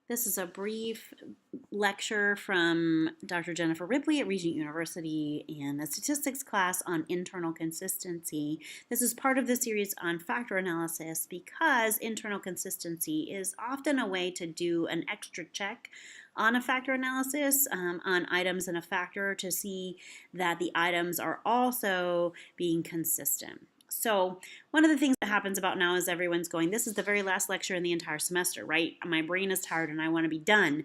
This is a brief lecture from Dr. Jennifer Ripley at Regent University in the statistics class on internal consistency. This is part of the series on factor analysis because internal consistency is often a way to do an extra check on a factor analysis on items in a factor to see that the items are also being consistent. So one of the things that happens about now is everyone's going, this is the very last lecture in the entire semester, right? My brain is tired and I want to be done.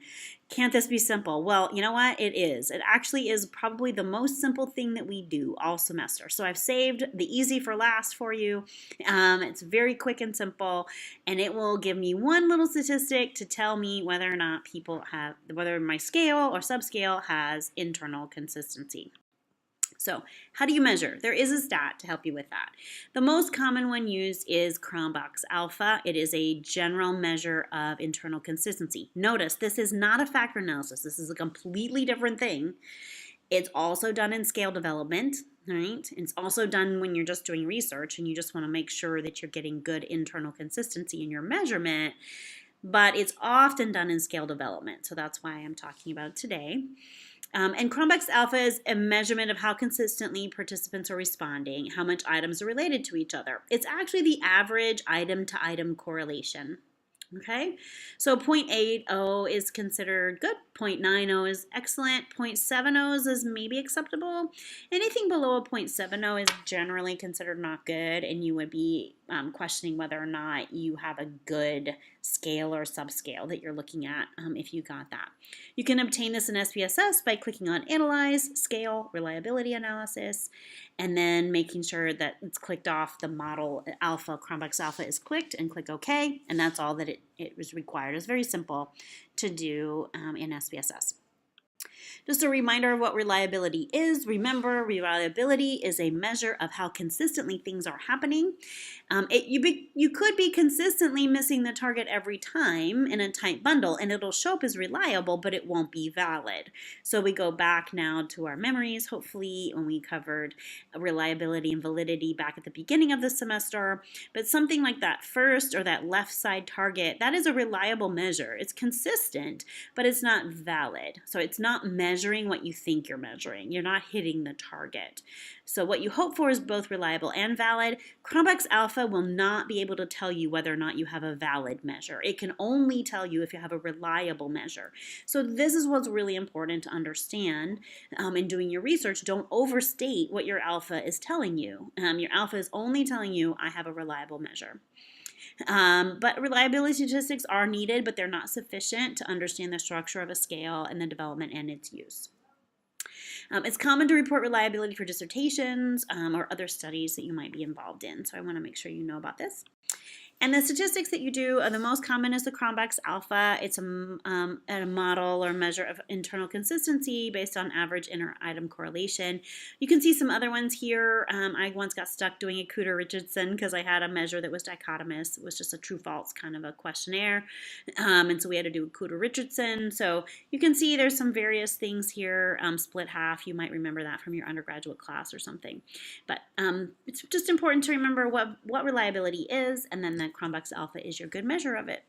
Can't this be simple? Well, you know what? It is. It actually is probably the most simple thing that we do all semester. So I've saved the easy for last for you. It's very quick and simple, and it will give me one little statistic to tell me whether or not whether my scale or subscale has internal consistency. So how do you measure? There is a stat to help you with that. The most common one used is Chromebox Alpha. It is a general measure of internal consistency. Notice this is not a factor analysis. This is a completely different thing. It's also done in scale development, right? It's also done when you're just doing research and you just want to make sure that you're getting good internal consistency in your measurement. But it's often done in scale development, so that's why I'm talking about it today. And Chromebox Alpha is a measurement of how consistently participants are responding, how much items are related to each other. It's actually the average item-to-item correlation. Okay, so 0.80 is considered good, 0.90 is excellent, 0.70 is maybe acceptable. Anything below a 0.70 is generally considered not good, and you would be questioning whether or not you have a good scale or subscale that you're looking at if you got that. You can obtain this in SPSS by clicking on Analyze, Scale, Reliability Analysis, and then making sure that it's clicked off the model alpha, Cronbach Alpha is clicked, and click OK, and that's all that it was required. It's very simple to do in SPSS. Just a reminder of what reliability is. Remember, reliability is a measure of how consistently things are happening. You could be consistently missing the target every time in a tight bundle, and it'll show up as reliable, but it won't be valid. So we go back now to our memories, hopefully, when we covered reliability and validity back at the beginning of the semester. But something like that first or that left side target, that is a reliable measure. It's consistent, but it's not valid. So it's not measuring what you think you're measuring. You're not hitting the target. So what you hope for is both reliable and valid. Chromebox Alpha will not be able to tell you whether or not you have a valid measure. It can only tell you if you have a reliable measure. So this is what's really important to understand in doing your research. Don't overstate what your alpha is telling you. Your alpha is only telling you, I have a reliable measure. But reliability statistics are needed, but they're not sufficient to understand the structure of a scale and the development and its use. It's common to report reliability for dissertations or other studies that you might be involved in, so I want to make sure you know about this. And the statistics that you do, the most common is the Cronbach Alpha. It's a model or measure of internal consistency based on average inter-item correlation. You can see some other ones here. I once got stuck doing a Cooter-Richardson because I had a measure that was dichotomous. It was just a true-false kind of a questionnaire. And so we had to do a Cooter-Richardson. So you can see there's some various things here. Split half, you might remember that from your undergraduate class or something. But it's just important to remember what reliability is, and then the Chromebox Alpha is your good measure of it.